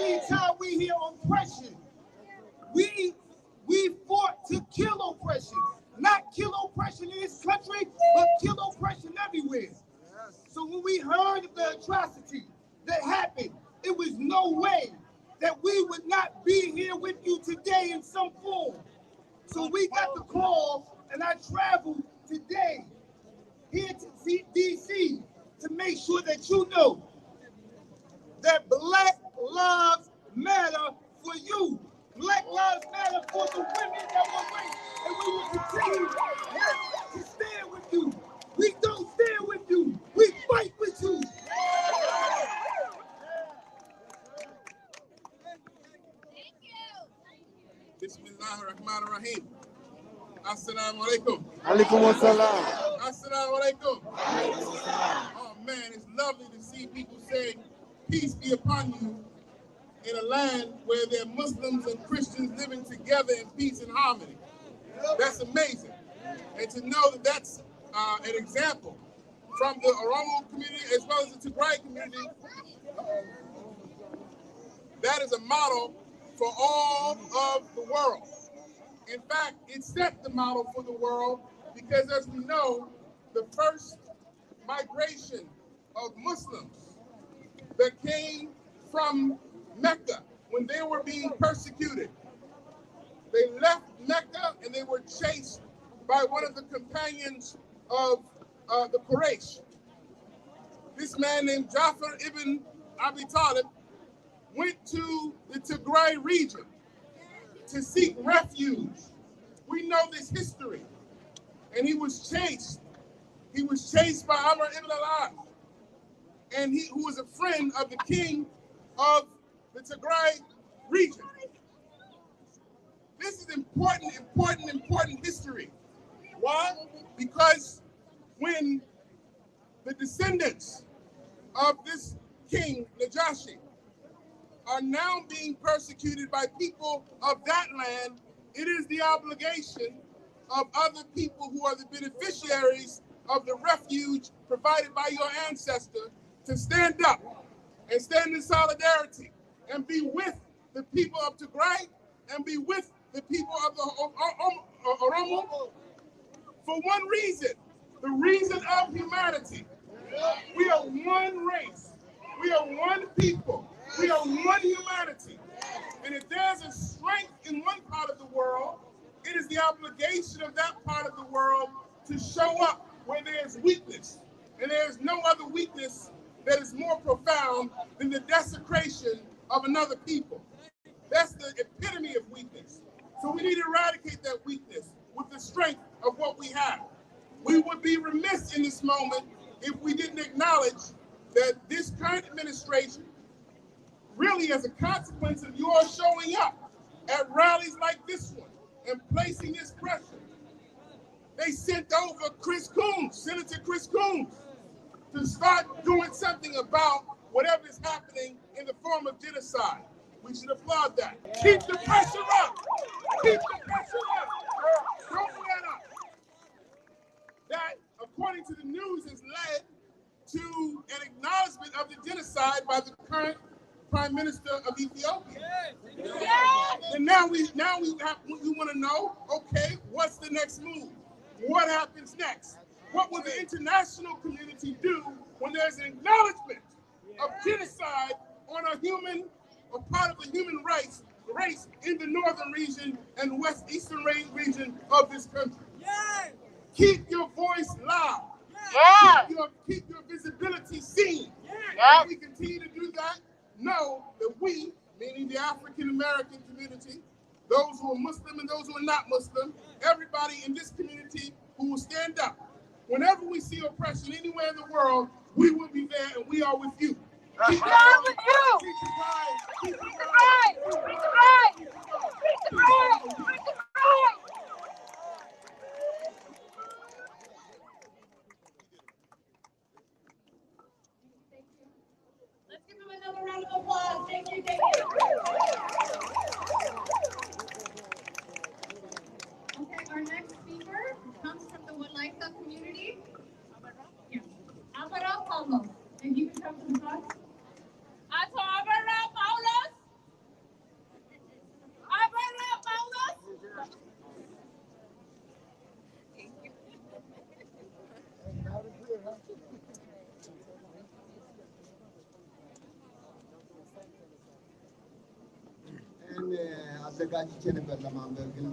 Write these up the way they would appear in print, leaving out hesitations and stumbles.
Every time we hear oppression, we fought to kill oppression. Not kill oppression in this country, but kill oppression everywhere. So when we heard of the atrocity that happened, it was no way that we would not be here with you today in some form. So we got the call, and I traveled today here to DC to make sure that you know that Black Lives Matter for you. Black Lives Matter for the women that were raped, and we will continue to stand with you. We don't stand with you. We fight with you. Bismillahirrahmanirrahim. Assalamu alaikum. Alaikum assalam. Assalamu alaikum. Oh man, it's lovely to see people say, peace be upon you in a land where there are Muslims and Christians living together in peace and harmony. That's amazing. And to know that that's an example from the Oromo community as well as the Tigray community, that is a model for all of the world. In fact, it set the model for the world because, as we know, the first migration of Muslims that came from Mecca when they were being persecuted, they left Mecca and they were chased by one of the companions of the Quraysh. This man named Jafar ibn Abi Talib went to the Tigray region to seek refuge. We know this history. And he was chased. He was chased by Amr ibn al-As, and who was a friend of the king of the Tigray region. This is important history. Why? Because when the descendants of this king, Najashi, are now being persecuted by people of that land, it is the obligation of other people who are the beneficiaries of the refuge provided by your ancestor to stand up and stand in solidarity and be with the people of Tigray and be with the people of the Oromo for one reason, the reason of humanity. We are one race. We are one people. We are one humanity. And if there's a strength in one part of the world, it is the obligation of that part of the world to show up where there's weakness. And there's no other weakness that is more profound than the desecration of another people. That's the epitome of weakness. So we need to eradicate that weakness with the strength of what we have. We would be remiss in this moment if we didn't acknowledge that this current administration, really as a consequence of your showing up at rallies like this one and placing this pressure, they sent over Chris Coons, Senator Chris Coons, to start doing something about whatever is happening in the form of genocide. We should applaud that. Keep the pressure up. Keep the pressure up. Don't let up. That, according to the news, has led to an acknowledgement of the genocide by the current Prime Minister of Ethiopia. And now we want to know, okay, what's the next move? What happens next? What will the international community do when there's an acknowledgement of genocide on a human, or part of the human race in the northern region and eastern region of this country? Keep your voice loud. Keep your visibility seen. If we continue to do that, know that we, meaning the African American community, those who are Muslim and those who are not Muslim, everybody in this community who will stand up, whenever we see oppression anywhere in the world, we will be there and we are with you. We are with you. Keep the pride. Keep the pride. Keep the pride. Keep the pride. Keep the pride. Let's give him another round of applause. Thank you, thank you. Okay, our next speaker comes from the Walaita community. Alvaro Paulos. And you can come to the front. Alvaro Paulos. አዘጋጅቼ ነበር ለማንበብ ግን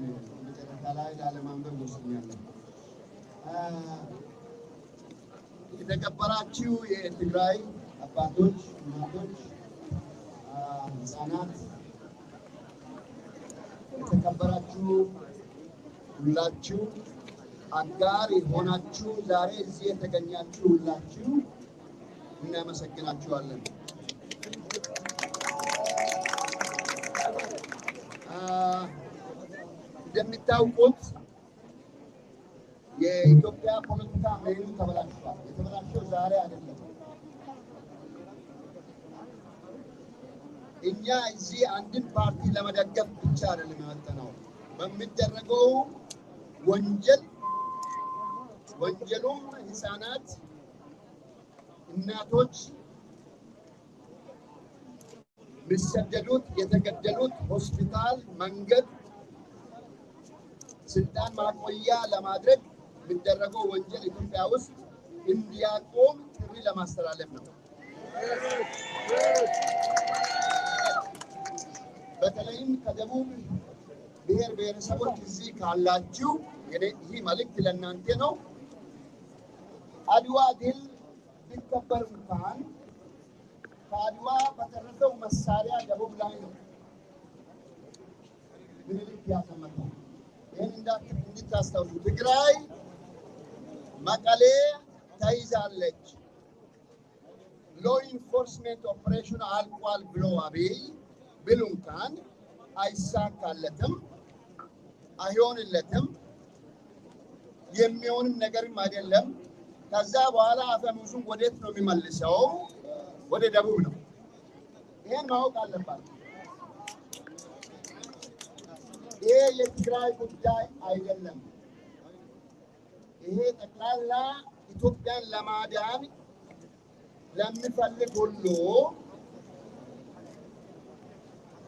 መጨረሻ ላይ ላለማንበብ ወስኛለሁ። የተከበራችሁ የትግራይ አባቶች፣ እናቶች፣ ህፃናት፣ የተከበራችሁ ሁላችሁ አጋር የሆናችሁ ዛሬ እዚህ የተገኛችሁ ሁላችሁ እናመሰግናችኋለን። እንደምታውቁት የኢትዮጵያ ፖለቲካ ሜኑ ተበላሽቷል። የተበላሸው ዛሬ አይደለም። እኛ እዚህ አንድን ፓርቲ ለመደገፍ ብቻ አይደለም የመጣነው። በሚደረገው ወንጀሉም ህፃናት፣ እናቶች የሚሰደዱት፣ የተገደሉት፣ ሆስፒታል፣ መንገድ፣ ስልጣን ማቆያ ለማድረግ የሚደረገው ወንጀል ኢትዮጵያ ውስጥ እንዲያቆም ጥሪ ለማስተላለፍ ነው። በተለይም ከደቡብ ብሔር ብሔረሰቦች እዚህ ካላችሁ ይህ መልእክት ለእናንተ ነው። አድዋ ድል ቢከበር እንኳን ከአድዋ በተረፈው መሳሪያ ደቡብ ላይ ነው ምኒልክ ያሰመተው። ይህን እንድታስታውሱ። ትግራይ መቀሌ ተይዛለች፣ ሎ ኢንፎርስሜንት ኦፕሬሽን አልቋል ብሎ አብይ ቢሉ እንኳን አይሳካለትም፣ አይሆንለትም፣ የሚሆንም ነገርም አይደለም። ከዛ በኋላ አፈሙዙን ወዴት ነው የሚመልሰው? ወደ ደቡብ ነው። ይሄን ማወቅ አለባችሁ። ይሄ የትግራይ ጉዳይ አይደለም። ይሄ ጠቅላላ ኢትዮጵያን ለማዳን ለሚፈልግ ሁሉ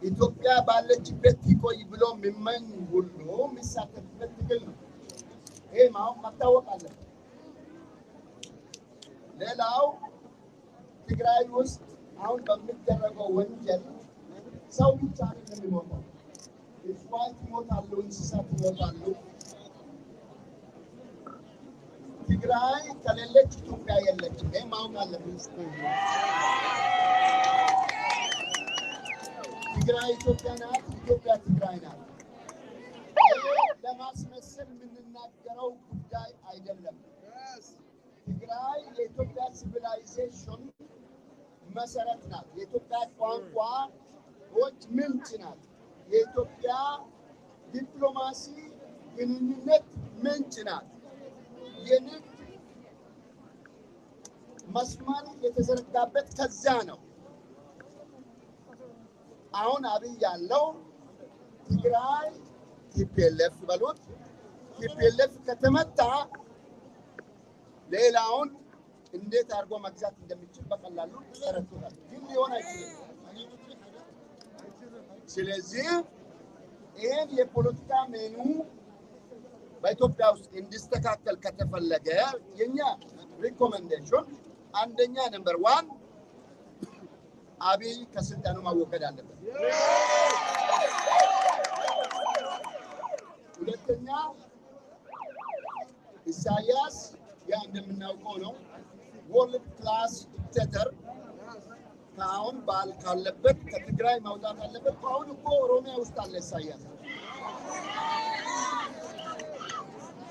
ኢትዮጵያ ባለችበት ይቆይ ብሎ የሚመኝ ሁሉ የሚሳተፍበት ትግል ነው። ይሄ ማወቅ መታወቅ አለበት። ሌላው ትግራይ ውስጥ አሁን በሚደረገው ወንጀል ሰው ብቻ ነው የሚሞተው። እጽዋት ይሞታሉ፣ እንስሳት ይሞታሉ። ትግራይ ከሌለች ኢትዮጵያ የለችም። ይሄ ማወቅ አለብን። ትግራይ ኢትዮጵያ ናት፣ ኢትዮጵያ ትግራይ ናት። ለማስመሰል የምንናገረው ጉዳይ አይደለም። ትግራይ የኢትዮጵያ ሲቪላይዜሽን መሰረት ናት። የኢትዮጵያ ቋንቋዎች ምንጭ ናት። የኢትዮጵያ ዲፕሎማሲ ግንኙነት ምንጭ ናት። የንግድ መስመር የተዘረጋበት ከዛ ነው። አሁን አብይ ያለው ትግራይ ቲፒኤልኤፍ በሉት፣ ቲፒኤልኤፍ ከተመታ ሌላውን እንዴት አድርጎ መግዛት እንደሚችል በቀላሉ ተረድቶታል። ግን ሊሆን አይችልም። ስለዚህ ይህን የፖለቲካ ሜኑ በኢትዮጵያ ውስጥ እንዲስተካከል ከተፈለገ የኛ ሪኮመንዴሽን አንደኛ ነምበር 1 አብይ ከስልጣኑ ማወገድ አለበት። ሁለተኛ ኢሳያስ ያ እንደምናውቀው ነው ወርልድ ክላስ ዲክቴተር ከአሁን ባል ካለበት ከትግራይ ማውጣት አለበት። አሁን እኮ ኦሮሚያ ውስጥ አለ ኢሳያስ።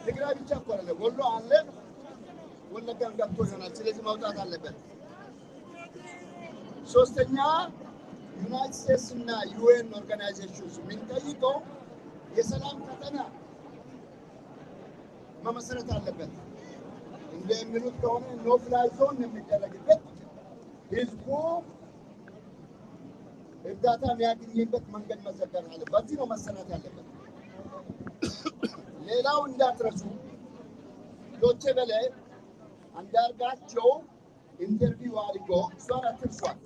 ትግራይ ብቻ እኮ አለ፣ ወሎ አለ፣ ወለጋም ገብቶ ይሆናል። ስለዚህ ማውጣት አለበት። ሶስተኛ ዩናይትድ ስቴትስ እና ዩኤን ኦርጋናይዜሽንስ የምንጠይቀው የሰላም ቀጠና መመስረት አለበት። እንደሚሉት ከሆነ ኖ ፍላይ ዞን የሚደረግበት ህዝቡ እርዳታ የሚያገኝበት መንገድ መዘጋት አለበት። በዚህ ነው መሰራት ያለበት። ሌላው እንዳትረሱ ዶቼ ቬለ አንዳርጋቸው ኢንተርቪው አድርጎ እሷን አትርሷል።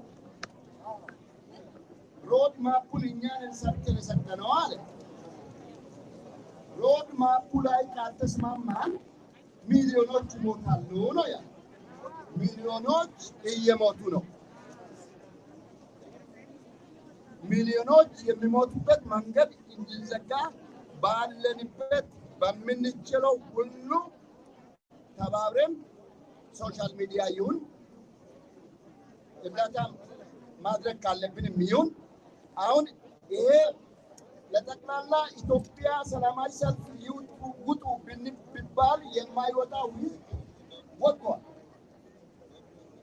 ሮድ ማፑን እኛን ሰርተን የሰጠነው አለ። ሮድ ማፑ ላይ ካልተስማማን ሚሊዮኖች ይሞታሉ ነው ያለ። ሚሊዮኖች እየሞቱ ነው። ሚሊዮኖች የሚሞቱበት መንገድ እንዲዘጋ ባለንበት በምንችለው ሁሉ ተባብረን ሶሻል ሚዲያ ይሁን እርዳታ ማድረግ ካለብንም ይሁን አሁን ይሄ ለጠቅላላ ኢትዮጵያ ሰላማዊ ሰልፍ ውጡ ቢባል የማይወጣው ህዝብ ወጥቷል።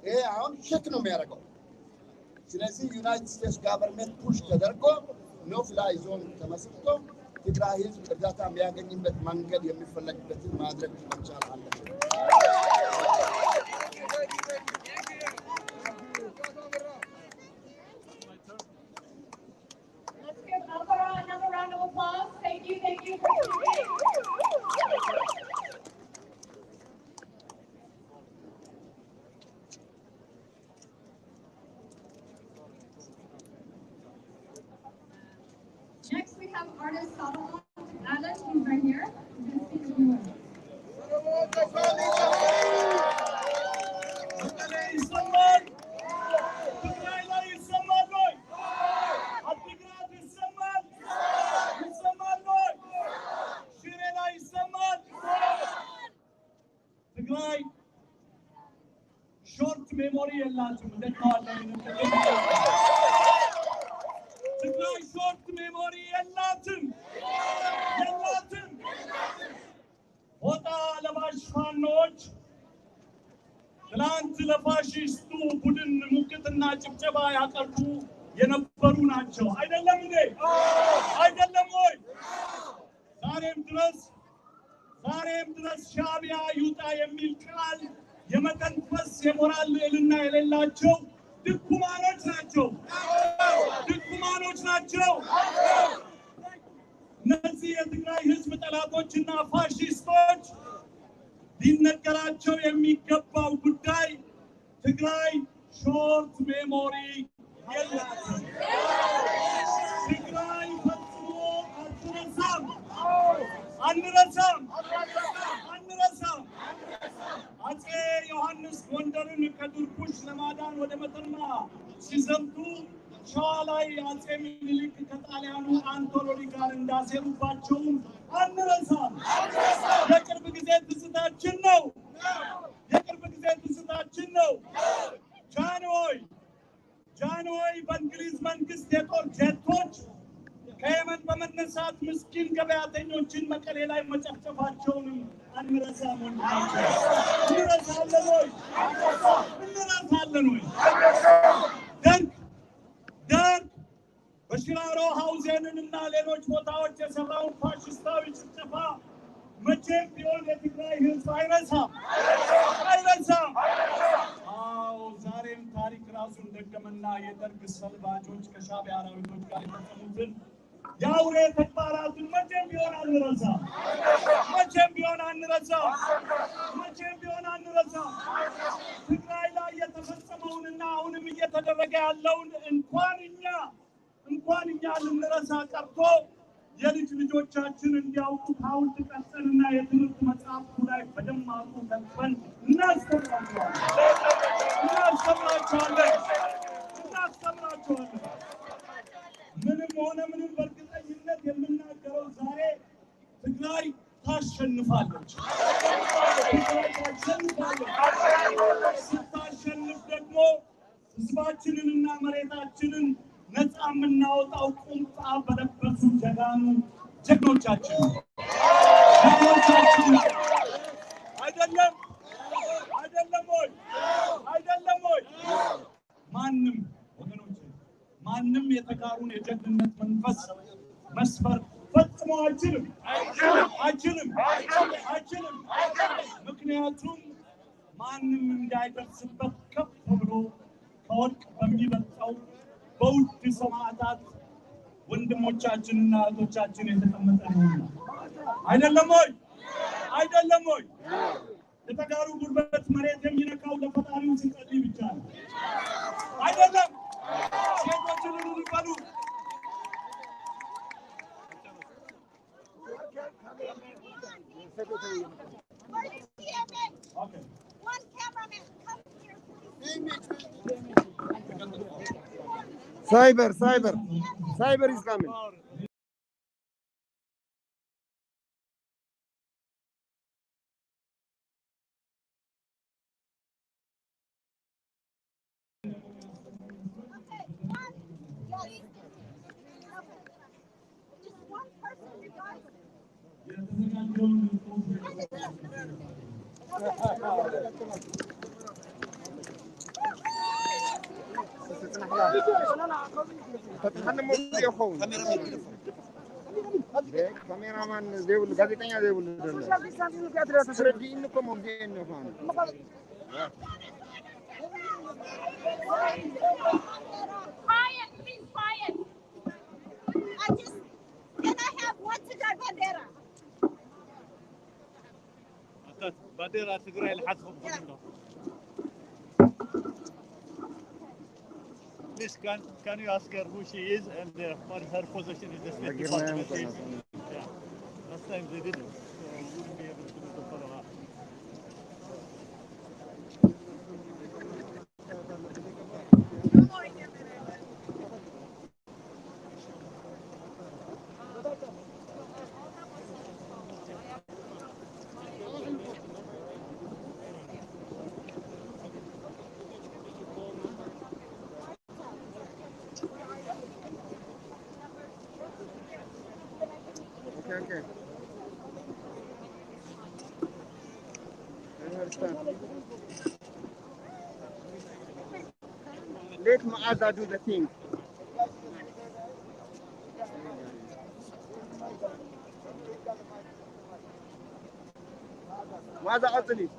ይሄ አሁን ሸክ ነው የሚያደርገው። ስለዚህ ዩናይትድ ስቴትስ ጋቨርንመንት ፑሽ ተደርጎ ኖ ፍላይ ዞን ተመስርቶ ትግራይ ህዝብ እርዳታ የሚያገኝበት መንገድ የሚፈለግበትን ማድረግ መቻል አለበት። Another round of applause. Thank you for tuning in. Next, we have artist Solomon Alan, who's right here. He's going to speak to you. Short memory የላትም እንደካለን ትግራይ ሾርት ሜሞሪ የላትም ሆጣ ለባሽ ፋኖች ትላንት ለፋሽስቱ ቡድን ሙክትና ጭብጨባ ያቀርቡ የነበሩ ናቸው። አይደለም እንዴ? አይደለም ወይ? ዛሬም ድረስ ሻዕቢያ ይውጣ የሚል ቃል የመተንፈስ የሞራል ልዕልና የሌላቸው ድኩማኖች ናቸው። እነዚህ የትግራይ ህዝብ ጠላቶችና ፋሽስቶች ሊነገራቸው የሚገባው ጉዳይ ትግራይ ሾርት ሜሞሪ የላትም። ትግራይ ፈጽሞ አንረሳም። አፄ ዮሐንስ ጎንደርን ከድርቡሽ ለማዳን ወደ መተማ ሲዘምቱ ሸዋ ላይ አፄ ምኒልክ ከጣሊያኑ አንቶሎኒ ጋር እንዳሴሩባቸውም አንረሳም። የቅርብ ጊዜ ትዝታችን ነው። ጃንሆይ በእንግሊዝ መንግስት የጦር ጀቶች ከየመን በመነሳት ምስኪን ገበያተኞችን መቀሌ ላይ መጨፍጨፋቸውንም አንረሳም። እንረሳለን ወይ? ደርግ በሽራሮ ሐውዜንንና ሌሎች ቦታዎች የሰራውን ፋሽስታዊ ጭፍጨፋ መቼም ቢሆን የትግራይ ህዝብ አይረሳም። አዎ ዛሬም ታሪክ ራሱን ደገመና የደርግ ሰልባጆች ከሻዕቢያ አራዊቶች ጋር የፈጸሙትን የአውሬ ተግባራትን መቼም ቢሆን አንረሳም። ትግራይ ላይ የተፈጸመውንና አሁንም እየተደረገ ያለውን እንኳን እኛ ልንረሳ ቀርቶ የልጅ ልጆቻችን እንዲያውቁ ሐውልት ቀርጸንና የትምህርት መጽሐፍቱ ላይ በደማቁ ተጽፈን እናስተምራቸዋለን። ምንም ሆነ ምንም በእርግጠኝነት የምናገረው ዛሬ ትግራይ ታሸንፋለች። ስታሸንፍ ደግሞ ህዝባችንንና መሬታችንን ነፃ የምናወጣው ቁምጣ በለበሱ ጀግኖቻችን አይደለም ወይ? ማንም የተጋሩን የጀግንነት መንፈስ መስፈር ፈጽሞ አይችልም። ምክንያቱም ማንም እንዳይደርስበት ከፍ ብሎ ከወርቅ በሚበልጠው በውድ ሰማዕታት ወንድሞቻችንና እህቶቻችን የተቀመጠ ነው። አይደለም ወይ? የተጋሩ ጉልበት መሬት የሚነካው ለፈጣሪው ሲጸልይ ብቻ ነው። አይደለም? ሴቶችን ልንበሉ ሳይበር Cyber is coming. ካሜራማን ዘይብሉ ጋዜጠኛ ዘይብሉ ስረዲእኒ ኮሞ ጊዜኒ ኳኑ Quiet, please, quiet. Can I have one cigar bandera? ባንዴራ ትግራይ ልሓትኩም ኩሉ Please, can you ask her who she is and what her position in the State Department is? Yeah. Last time they didn't, so we wouldn't be able to do the follow-up. Okay. I understand. Let Maada do the thing. ماذا أصلي؟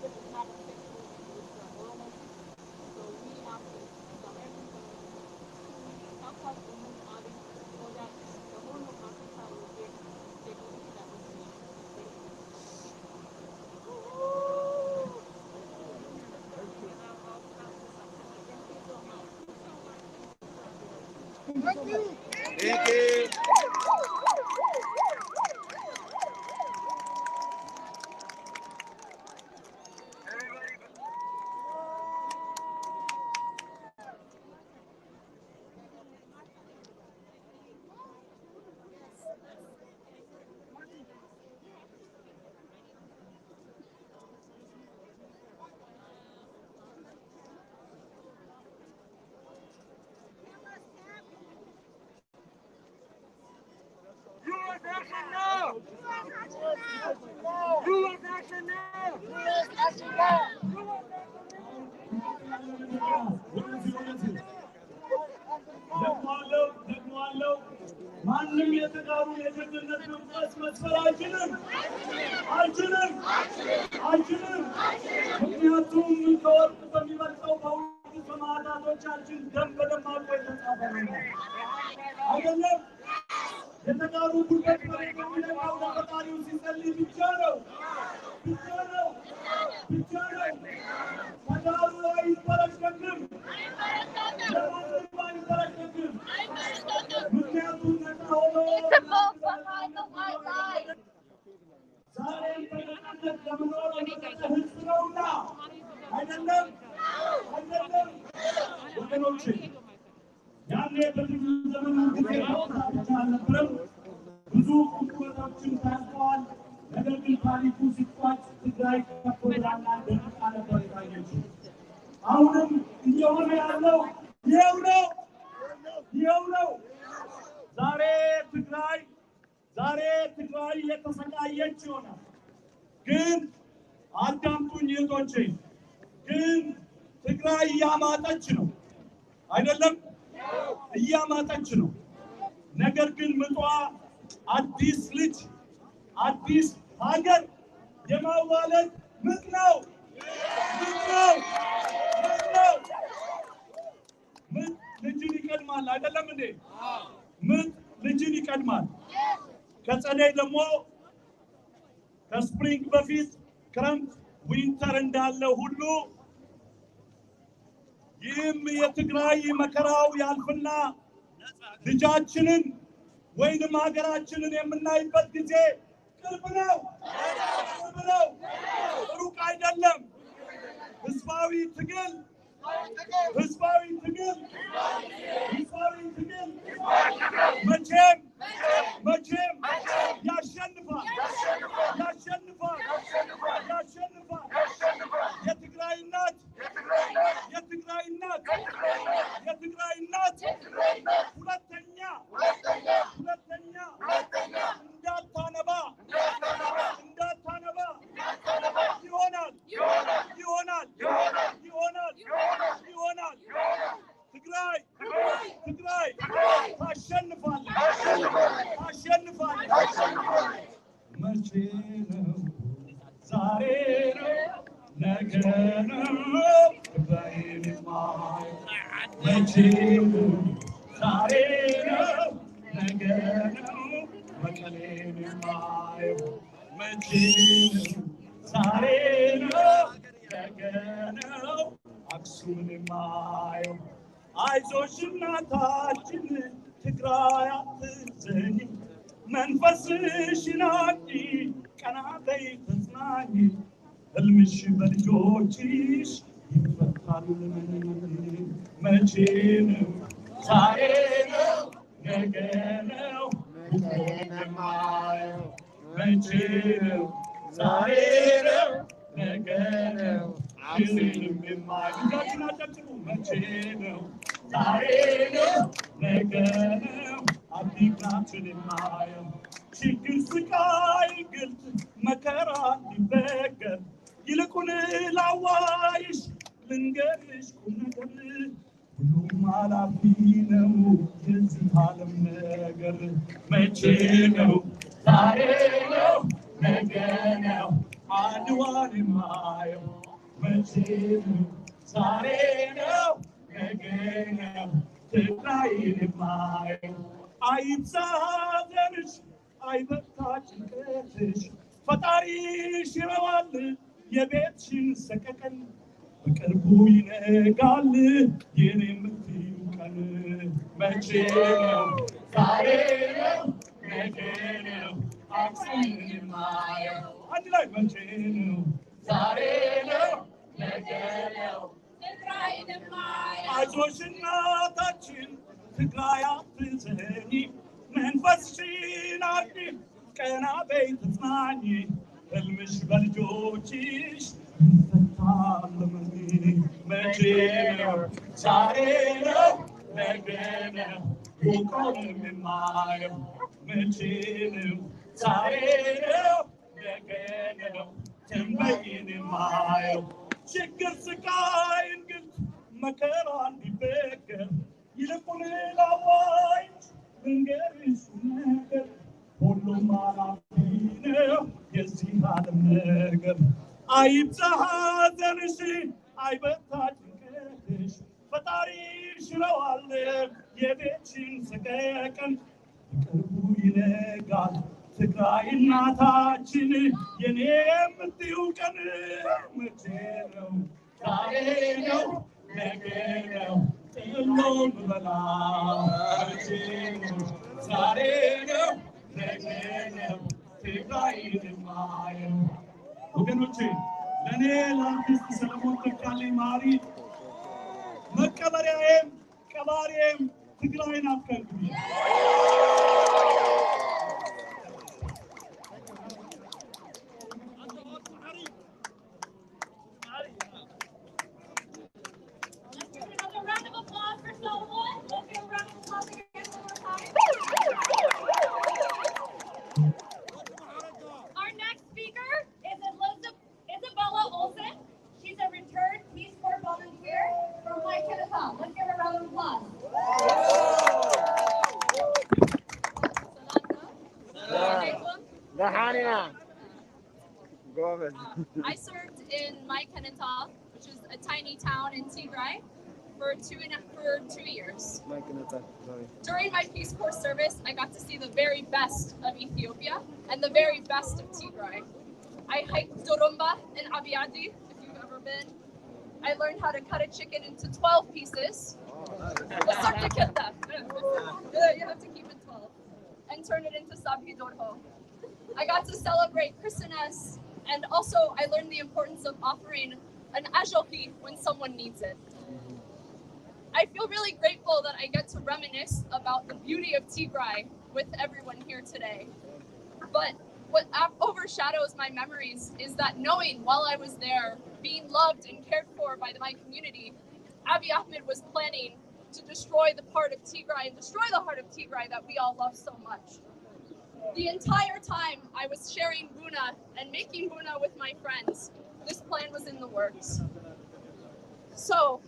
this is not a sexual issue, it's a normal issue. So we have to tell everybody talk about the move on it so that the whole of Africa will get take a look at that issue. Thank you. Thank you. ማንም የተጋሩ የጀግንነት መንፈስ መስፈር አይችልም። ምክንያቱም ከወርቅ በሚበልጠው በውድ ሰማዕታቶቻችን ደም በደማቁ የተጻፈ ነው አይደለም። የተጋሩ ጉልበት መሬት የሚነካው ለፈጣሪው ሲጸልይ ብቻ ነው። ተጋሩ አይበረከክም፣ ለማንም አይበረከክም። ምክንያቱም ነፃ ሆኖ ዛሬም በነፃነት ለመኖር የመረጠ ሕዝብ ነውና አይደለም ወገኖቼ። ያኔ በትግሉ ዘመን ጊዜ ብቻ አልነበረም። ብዙ ቁጥሮችን ታልፈዋል። ነገር ግን ታሪኩ ሲቋጭ ትግራይ ከፖለቲካና ደምቃ ነበር የታየችው። አሁንም እየሆነ ያለው ይኸው ነው። ዛሬ ትግራይ የተሰቃየች ይሆናል። ግን አዳምጡኝ እህቶቼ፣ ግን ትግራይ እያማጠች ነው አይደለም፣ እያማጠች ነው። ነገር ግን ምጧ አዲስ ልጅ አዲስ ሀገር የማዋለድ ምጥ ነው። ምጥ ልጅን ይቀድማል አይደለም እንዴ? ምጥ ልጅን ይቀድማል። ከጸደይ ደግሞ ከስፕሪንግ በፊት ክረምት ዊንተር እንዳለ ሁሉ ይህም የትግራይ መከራው ያልፍና ልጃችንን ወይንም ሀገራችንን የምናይበት ጊዜ ቅርብ ነው፣ ሩቅ አይደለም። ህዝባዊ ትግል መቼም ያሸንፋል። የትግራይ እናት ሁለተኛ እንዳታነባ ይሆናል። ትግራይ ታሸንፋለች። መቼ ነው? ዛሬ ነው? ነገ ነው? ትግራይን የማየው መቼ ነው? ዛሬ ነው? ነገ ነው? መቀሌን የማየው መቼ ነው? ዛሬ ነው? ነገ ነው? አክሱምን የማየው። አይዞሽ እናታችን ትግራይ አትዘኝ፣ መንፈስሽን አድሺ፣ ቀና በይ ተጽናኝ፣ ሕልምሽ በልጆችሽ ይፈታል። መቼ ነው? ዛሬ ነው? ነገ ነው? የማየው መቼ ነው? ዛሬ ነው? ነገ ነው? ሽንም የማየው መቼ ነው? ዛሬ ነው? ነገ ነው? አዲግራትን የማየው ችግር፣ ስቃይ፣ ግልጽ መከራ ሊበገር ይልቁን ላዋይሽ ልንገርሽ ቁም ነገር፣ ሁሉም አላፊ ነው የዚህ ዓለም ነገር። መቼ ነው? ዛሬ ነው? ነገ ነው? አድዋን የማየው ዛሬ ነው ነገ ነው ትግራይን የማየው አይብዛ ሐዘንሽ አይበርታ ጭንቀትሽ ፈጣሪሽ ይረዋል የቤትሽን ሰቀቀን በቅርቡ ይነጋል የኔ የምትይው ቀን መቼ ነው ዛሬ ነው ነገ ነው አክሱምን የማየው አንድ ላይ መቼ ነው ዛሬ ነው ነገ ነው ትግራይን የማየው አይዞሽ እናታችን ትግራይ አትዘኒ መንፈስሽን አድኒ ቀና በይ ተጽናኚ ህልምሽ በልጆችሽ ይፈታል መቼ ነው ዛሬ ነው ነገ ነው ሩቆንም የማየው መቼ ነው ዛሬ ነው ነገ ነው ትንበይን የማየው ችግር ስቃይ እንግልት መከራ እንዲበገር ይልቁን ላዋይ ልንገርሽ ነገር ሁሉም አላፊ ነው የዚህ ዓለም ነገር አይብዛ ሐዘንሽ አይበርታ ጭንቀትሽ ፈጣሪሽ ይረዋል የቤትሽን ሰቀቀን በቅርቡ ይነጋል ትግራይ እናታችን የኔ የምትይው ቀን መቼ ነው ዛሬ ነው ነገ ነው ጥሎም በላ መቼ ነው ዛሬ ነው ነገ ነው ትግራይን የማየው ወገኖቼ ለእኔ ለአርቲስት ሰለሞን ተካልኝ ማሪ መቀበሪያዬም ቀባሪዬም ትግራይን አትከልክሉኝ። Our next speaker is Isabella Olsen. She's a returned Peace Corps volunteer from Waikiki. Let's give her a round of applause. I served in Maikanata, which is a tiny town in Tigray, for 2 years. During my Peace Corps service, I got to see the very best of Ethiopia and the very best of Tigray. I hiked Dorumba in Abiadi, if you've ever been. I learned how to cut a chicken into 12 pieces. You have to keep it 12. And turn it into sabhi dorho. I got to celebrate Christmas, and also I learned the importance of offering an ajoki when someone needs it. I feel really grateful that I get to reminisce about the beauty of Tigray with everyone here today. But what overshadows my memories is that knowing while I was there, being loved and cared for by my community, Abiy Ahmed was planning to destroy the part of Tigray and destroy the heart of Tigray that we all love so much. The entire time I was sharing Buna and making Buna with my friends, this plan was in the works. So,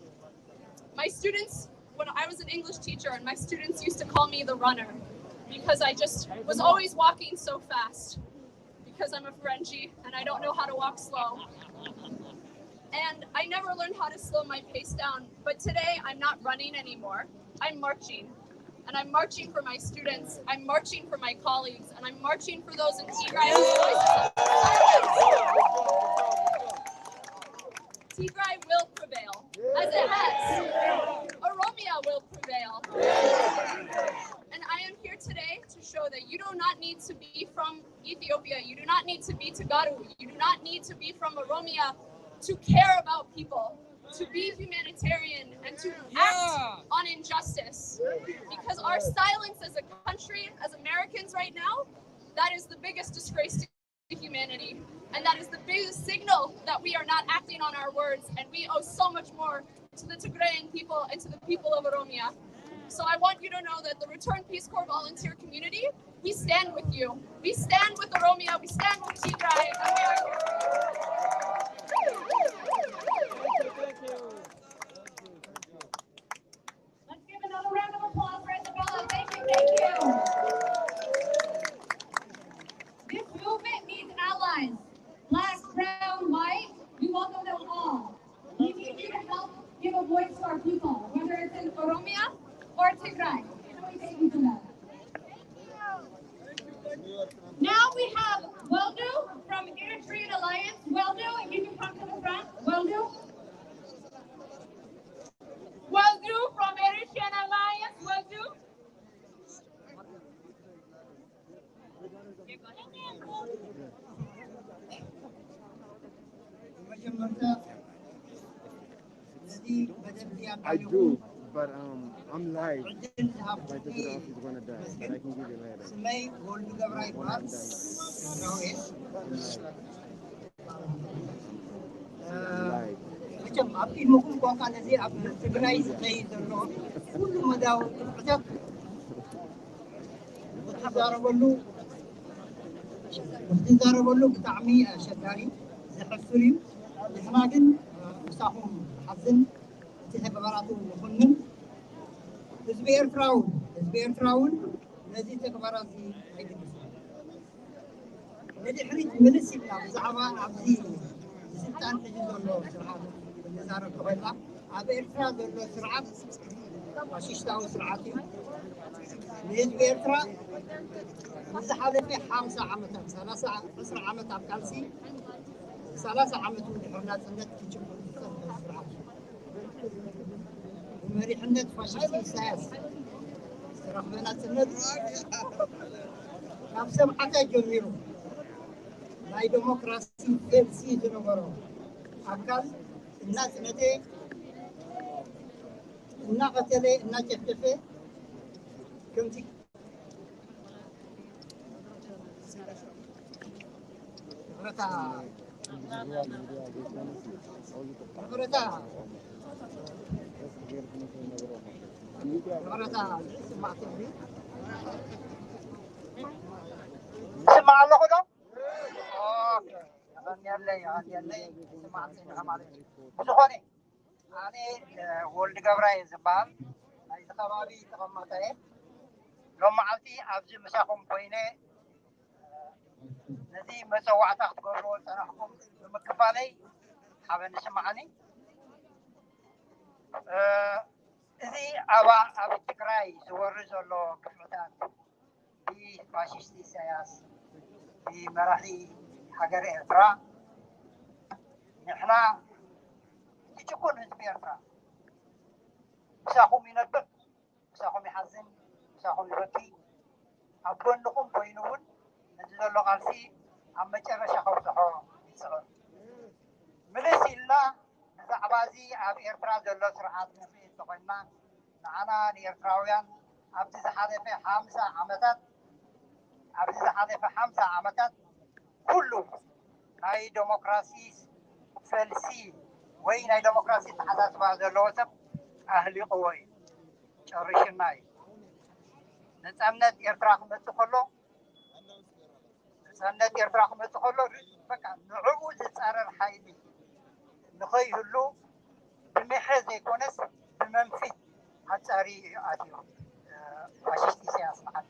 my students, when I was an English teacher, and my students used to call me the runner because I just was always walking so fast because I'm a Frenchie and I don't know how to walk slow. And I never learned how to slow my pace down, but today I'm not running anymore. I'm marching. And I'm marching for my students, I'm marching for my colleagues, and I'm marching for those in Tigray whose voices have been silenced. Tigray will prevail, as it has. Oromia will prevail. And I am here today to show that you do not need to be from Ethiopia, you do not need to be Tagaru, you do not need to be from Oromia to care about people, to be humanitarian, and to act on injustice. Because our silence as a country, as Americans right now, that is the biggest disgrace to humanity. And that is the biggest signal that we are not acting on our words, and we owe so much more to the Tigrayan people and to the people of Oromia. So I want you to know that the Return Peace Corps volunteer community, we stand with you. We stand with Oromia, we stand with Tigray, and we are here. Let's give another round of applause for Isabella. Thank you. This movement needs allies. Black, brown, white, we welcome them all. a voice to our people, whether it's in Oromia or Tigray. Now we have Weldu from Eritrean Alliance. Weldu, if you can come to the front. Weldu. Weldu from Eritrean Alliance. Weldu. I do, but I'm live. My digital office is gonna die, but I can give you later. When I'm done. Live. macam api mukul kau kan nanti api segera selesai dulu. Ulu madau macam وتزار ولو بطعمي شكاري زحفري لكن مساهم حزن تحب براتو وخنن زبير فراون الذي تكبراتي هيدي الذي حريت ملسي بلا زعما عبدي ستان تجدون له سرعة نزار القبيلة عبير فراون له سرعة وشيشتاو سرعتي زبير فراون مزحالي في 5 عامات 3 عامات عبكالسي 3 عامات ودي حرنات سنة كيشوف ومري حنت فاشيستي ساس رحمنا سنة كابسم حتى جميرو لاي ديمقراطي فيلسي جنوبرو أكل الناس ندي النقتلي النجفتفي كنتي Berita. سمع الله كده؟ اوكي. غني سمعت نعم عليك. بسخوني. أنا ولد جبراي زبال. هاي خبابي تقمتي. لو معلتي أبزي مساكم بينه. الذي مسوى تحت قرول سنحكم بمكفالي حابب نسمعني الذي أبا تكراي سورز الله كفلتات في فاشيستي سياس في مراحي حجر إرترا نحنا تكون هزب إرترا مساهم ينبب مساهم يحزن مساهم يبكي أبون لكم بينون نزل الله قالسي أما جرى شخص صحوا يصير ملسي الله زعبازي أب إرترا دلوا سرعات نفي تقولنا معنا إرتراويان أبدي زحادة في 5 عامات أبدي زحادة في 5 عامات كله ناي ديمقراطي فلسي وين ناي ديمقراطي تحدث بعض اللوثب أهلي قوي شريش الناي نتأمنت إرترا خمسة كله سنة إرترا خمسة كله بقى نعوز تسعر الحيلي نخيه له بمحرز يكونس بمنفي هتساري آتيو فاشيستي سياسة حد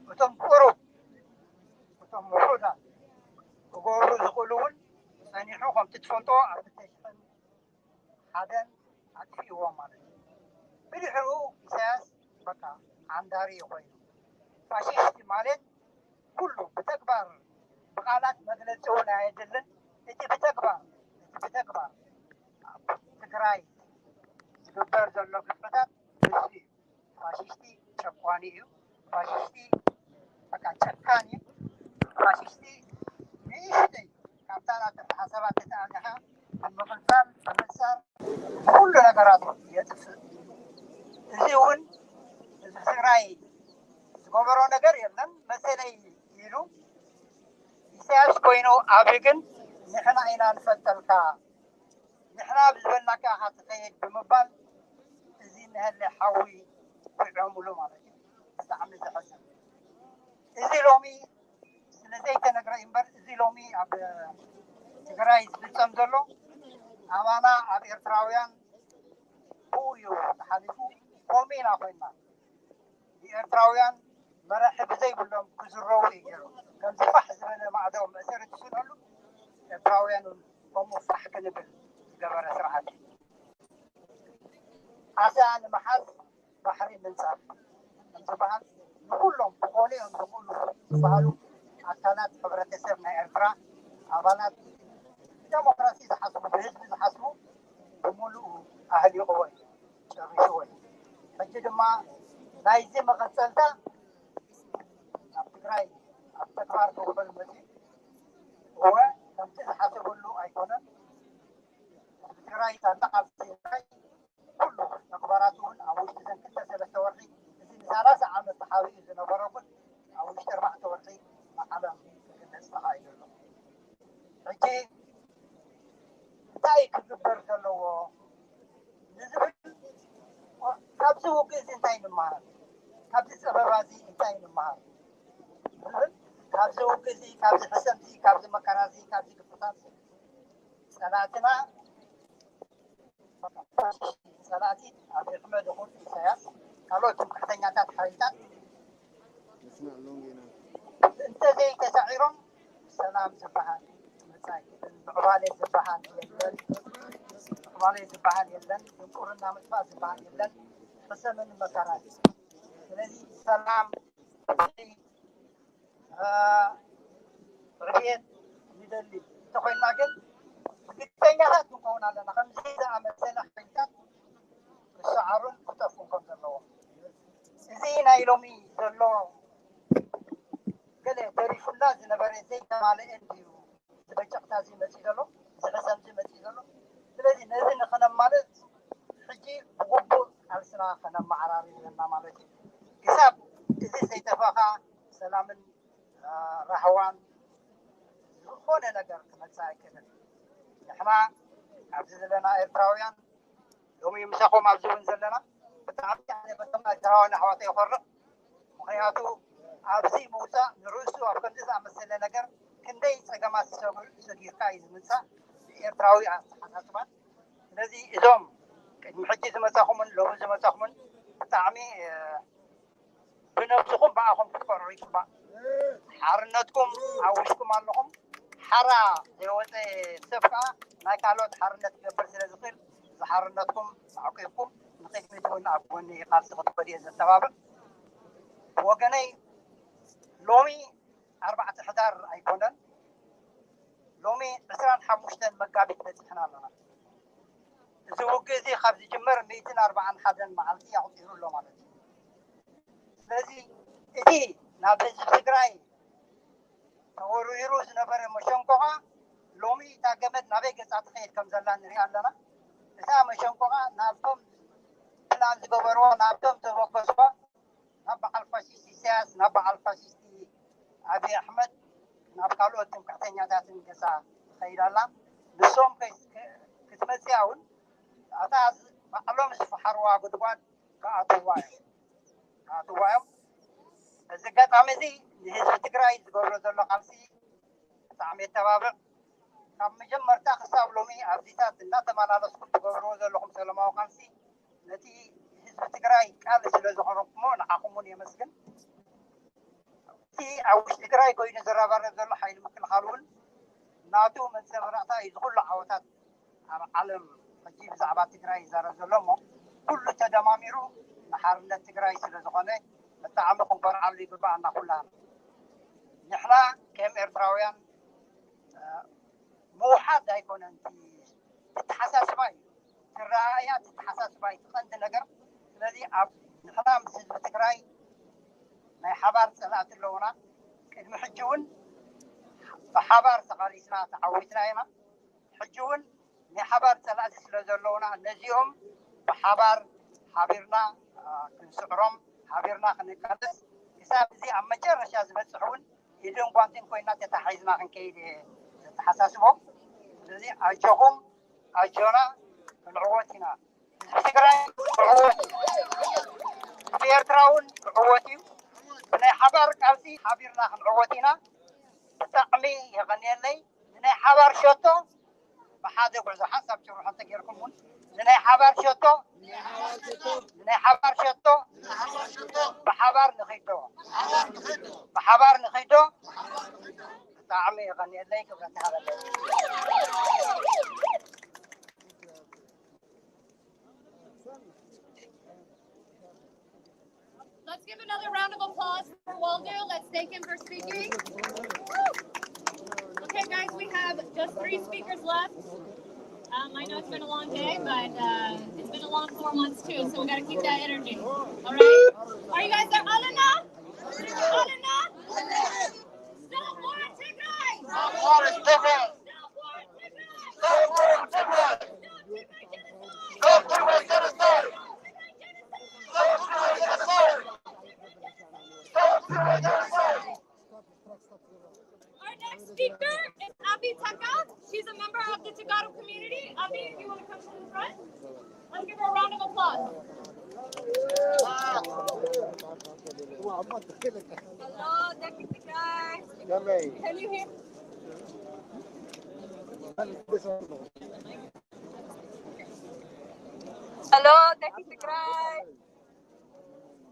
وتم قرب وتم وحودا وقولوا زقولون سنحوهم تتفلتوا عبتشفن حدا عدفي هو مالي بلحروا سياس بقى عن داري يخوينه فاشيستي مالت كله بتكبر بقالات مجلسونا يدلن انت بتكبر تكراي تكبر زلو كفتات بسي فاشيستي شبوانيو فاشيستي بقى شكاني فاشيستي ميشتي كابتانا حسابات تتعلقها المغلفان المسار كل نقراته يتفل زيون تكراي تكبروا نقر يلن مسألة يلو سياس كوينو أبيكن نحنا إنا نفتلكا نحنا بزبلنا كاحة تقيد بمبال زين هاللي حاوي ويعملوا مالك استعمل زحزن إزي لومي سنزيت نقرأ إمبر إزي لومي أب تقرأي زبلتم دلو أمانا أب إرتراويان بويو تحالفو قومين أخوينا إرتراويان مرحب زي بلهم كزروي كان زفح زمن ما عدوهم أسير تسولوا إرتراويان هم صح كنبل قبل سرعتي عسى محل بحري من صار طبعا كلهم بقولهم بقولوا بقالوا عكانات حبرة سرنا إرترا عبالات ديمقراطية حسموا بحزب حسموا بمولو أهلي قوي شري شوي فجد ما نايزي مغسلتا أبتكراي أبتكرار قبل المسيح هو تمسيح حسبوا له أيقونا أبتكراي تنقل سيراي كله أخباراتهم أو إذا كنت سلسوري إذا ثلاث عام الصحابي إذا نبرقون أو اشترمع توري على الناس صحابي له حكي تاي كبر كله نزل كابسو كيس انتين المهار كابس سببازي انتين المهار كابسو كيس كابس حسنتي كابس مكرازي كابس كفتاتي سلاتنا سلاتي أبي أحمد أقول في سياس قالوا تم كحتنياتات حريتات أنت زي كسعيرهم سلام سبحان عبالي سبحان يلن عبالي سبحان يلن ينقرنا مطفى سبحان يلن فسمن مكرات الذي سلام رهيد يدلي تخيل ما قل بالتنيات نكون على خمسين عام سنة حيتات الشعر كتفهم كم الله زينا يلومي دلو قال تاريخ الناس نبرة زي كمال إنديو تبجح تازي مسيرلو زحسم زي مسيرلو الذي نزل خنم مالت حجي بقبو ألسنا خنم معراري لنا مالتي كسب إذا سيتفاقا سلام رهوان هون نقر كمساعي كذا نحنا عبد لنا إرتراويان يوم يمسكوا مبزون زلنا بتعبي يعني بتم إرتراويان حواتي يخرق مخياتو عبزي موسى نرسو أفكار تسعة مسألة نقر كندي سجمات سجير كايز منسا إرتراوي حسبان الذي إذا محجز مساخمن لو مساخمن تعمي بنفسكم معهم تقرريكم بقى حرنتكم عوشكم عنهم حرا جوات سفقة ما قالوا حرنت قبل سنة زخير حرنتكم عقيبكم نقيم يدون أبوني قاس خطبة التوابع وجني لومي 14 أيقونن لومي عسران حموشتن مقابل نتحنا لنا زوج زي خبز جمر 204 حدا معلتي يعطيرون له مالتي الذي إدي نابز تجراي ورو يروز نبر مشنقها لومي تاجمد نبي قصات خير كم زلان ريال لنا إذا مشنقها نابكم بلان زبوروا نابكم تبوكسوا نبع الفاشيستي سياس نبع الفاشيستي أبي أحمد نبقالو أنتم كحتين يداتن قصة خير الله بسوم كتمسياون أتاز معلوم سفحروا قدوان كأتوايم الزكاة عمزي لهذا تقرأي تقولوا ذلو قلسي تعمي التوابع كم مجمع تخصاب لومي أبديتات الناتا مالا لسكم تقولوا ذلو خمسة لما وقلسي التي هذا تقرأي قال سلوزو حرقمون حاكمون يمسكن تي أوش تقرأي كوي نزرع بارد ذلو حيل مكل خالون ناتو من سمرعتا يدخل عوتات علم مجيب زعبات تقرأي زارة ذلو كل تدماميرو نحارنا تقرأي سلوزوخاني التعامل فرع اللي ببعنا كلها نحنا كم إرتراويان مو حد يكون أنت تتحسس باي الرعايات تتحسس باي تقند نجر الذي نحنا مسجد تقرأي ما حبار سلعة اللونة المحجون بحبار سقاليسنا تعويتنا هنا حجون ما حبار سلعة اللونة نزيهم بحبار حبرنا كنسعرهم حبرنا خنقدس حساب زي عم جرى شاز مسحون يدون بانتين كوينا تتحيزنا عن كيد تحساسهم الذي أجهم أجونا العواتنا تقرأ العواتي بيرتراون العواتي من حبر قلسي حبرنا عن عواتنا تعمي يغني لي من حبر شوتو بحاجة بعد حسب شو حتى غيركم من حبر شوتو من حبر شوتو بحبر نخيدو بحبر نخيدو تعمي يغني لي كبر هذا Let's give another round of applause for Waldo. Let's thank him for speaking. Okay, guys, we have just 3 speakers left. I know it's been a long day, but it's been a long 4 months too, so we got to keep that energy. All right? Are you guys there? Alana? Alana? Stop war in Tigray! Stop war in Tigray! Stop war in Tigray! Stop war in Tigray! Stop Tigray genocide! Stop Tigray genocide! Stop Tigray genocide! Our next speaker is Abi Taka. She's a member of the Tagato community. Abi, if you want to come to the front, let's give her a round of applause. Hello, Deputy guys. Can you hear? Hello, Deputy guys.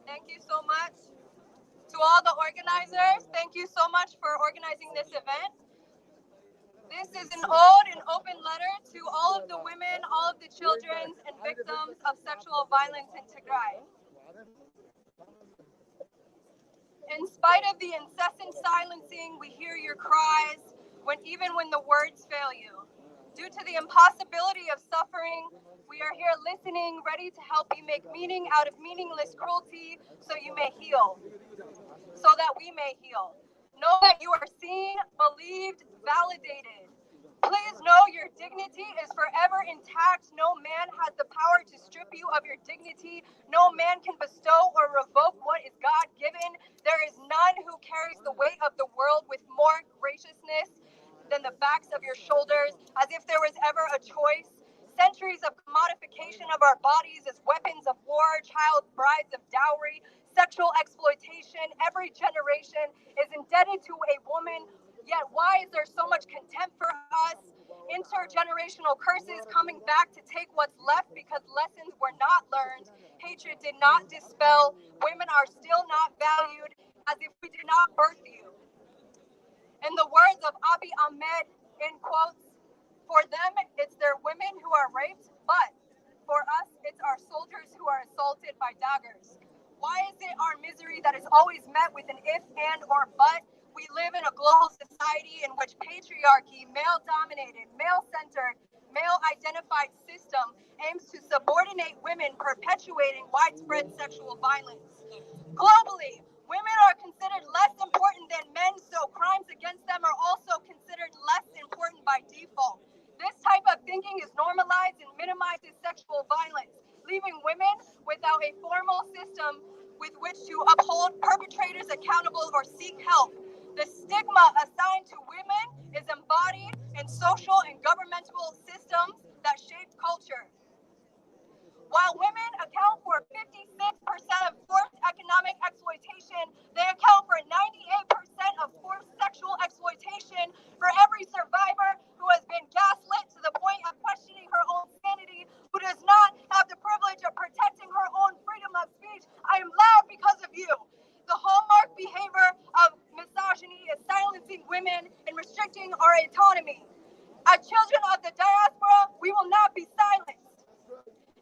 Thank you so much. To all the organizers, thank you so much for organizing this event. This is an ode and open letter to all of the women, all of the children and victims of sexual violence in Tigray. In spite of the incessant silencing, we hear your cries even when the words fail you. Due to the impossibility of suffering, we are here listening, ready to help you make meaning out of meaningless cruelty so you may heal. So that we may heal. Know that you are seen, believed, validated. Please know your dignity is forever intact. No man has the power to strip you of your dignity. No man can bestow or revoke what is God-given. There is none who carries the weight of the world with more graciousness than the backs of your shoulders, as if there was ever a choice. Centuries of commodification of our bodies as weapons of war, child brides of dowry, sexual exploitation. Every generation is indebted to a woman. Yet why is there so much contempt for us? Intergenerational curses coming back to take what's left because lessons were not learned. Hatred did not dispel. Women are still not valued as if we did not birth you. In the words of Abiy Ahmed, in quotes, for them, it's their women who are raped, but for us, it's our soldiers who are assaulted by daggers. Why is it our misery that is always met with an if, and, or but? We live in a global society in which patriarchy, male-dominated, male-centered, male-identified system aims to subordinate women, perpetuating widespread sexual violence. Globally, women are considered less important than men, so crimes against them are also considered less important by default. This type of thinking is normalized and minimizes sexual violence, leaving women without a formal system with which to uphold perpetrators accountable or seek help. The stigma assigned to women is embodied in social and governmental systems that shape culture. While women account for 56% of forced economic exploitation, they account for 98% of forced sexual exploitation. For every survivor who has been gaslit to the point of questioning her own sanity, who does not have the privilege of protecting her own freedom of speech, I am loud because of you. The hallmark behavior of misogyny is silencing women and restricting our autonomy. As children of the diaspora, we will not be silenced.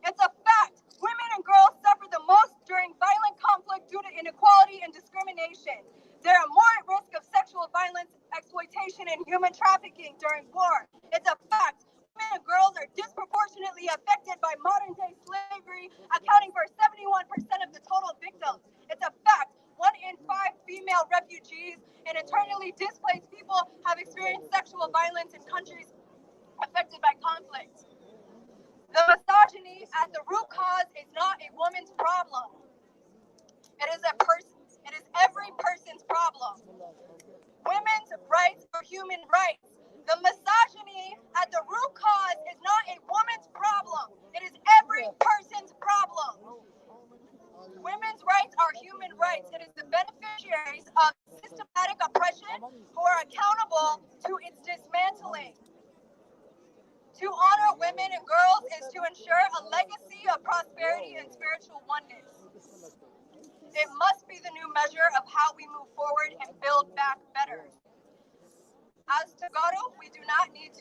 It's a fact. Women and girls suffer the most during violent conflict due to inequality and discrimination. They are more at risk of sexual violence, exploitation, and human trafficking during war. It's a fact. Women and girls are disproportionately affected by modern-day slavery, accounting for 71% of the total victims. It's a fact. 1 in 5 female refugees and internally displaced people have experienced sexual violence in countries affected by conflict. The misogyny at the root cause is not a woman's problem. It is every person's problem. Women's rights are human rights. The misogyny at the root cause is not a woman's problem. It is every person's problem. Women's rights are human rights. It is the beneficiaries of systematic oppression who are accountable to its dismantling. To honor women and girls is to ensure a legacy of prosperity and spiritual oneness. It must be the new measure of how we move forward and build back better. As Tagato, we do not need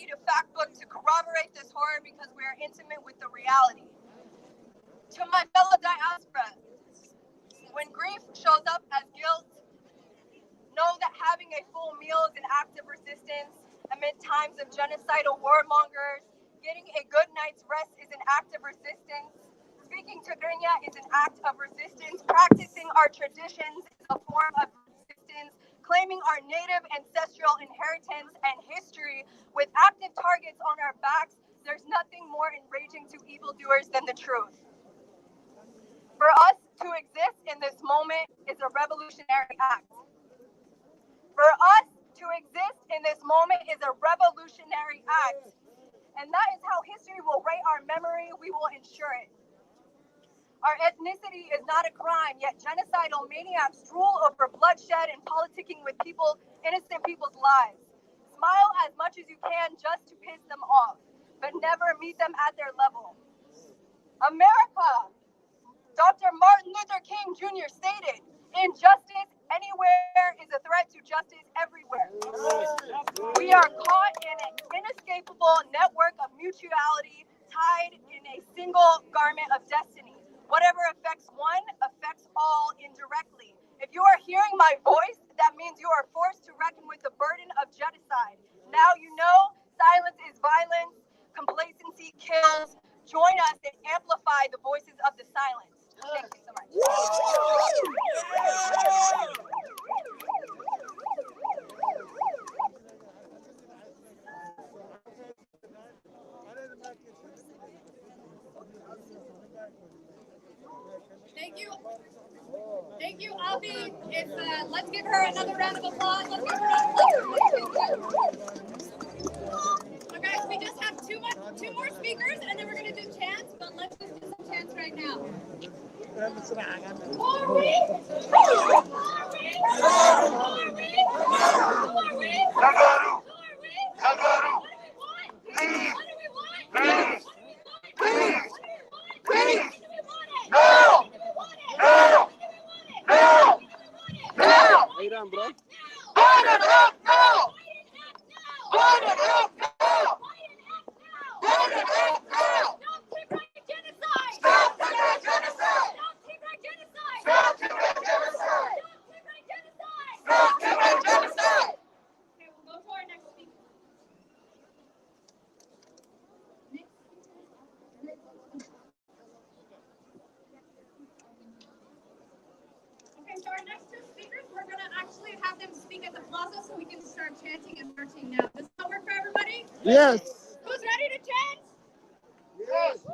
a fact book to corroborate this horror because we are intimate with the reality. To my fellow diaspora, when grief shows up as guilt, know that having a full meal is an act of resistance. Amid times of genocidal warmongers, getting a good night's rest is an act of resistance. Speaking Tigrinya is an act of resistance. Practicing our traditions is a form of resistance. Claiming our native ancestral inheritance and history with active targets on our backs, there's nothing more enraging to evildoers than the truth. For us to exist in this moment is a revolutionary act. For us to exist in this moment is a revolutionary act. And that is how history will write our memory. We will ensure it. Our ethnicity is not a crime, yet genocidal maniacs drool over bloodshed and politicking with innocent people's lives. Smile as much as you can just to piss them off, but never meet them at their level. America, Dr. Martin Luther King Jr. stated, injustice anywhere is a threat to justice everywhere. We are caught in an inescapable network of mutuality, tied in a single garment of destiny. Whatever affects one affects all indirectly. If you are hearing my voice, that means you are forced to reckon with the burden of genocide. Now you know silence is violence, complacency kills. Join us and amplify the voices of the silence. Thank you so much. Thank you. Thank you, Avi. Let's give her another round of applause. Let's give her another applause. Okay, we just have two more speakers, and then we're going to do chants, but let's just do some chants right now. How you doing, bro? So our next two speakers, we're going to actually have them speak at the plaza so we can start chanting and marching now. Does that work for everybody? Yes. Who's ready to chant? Yes.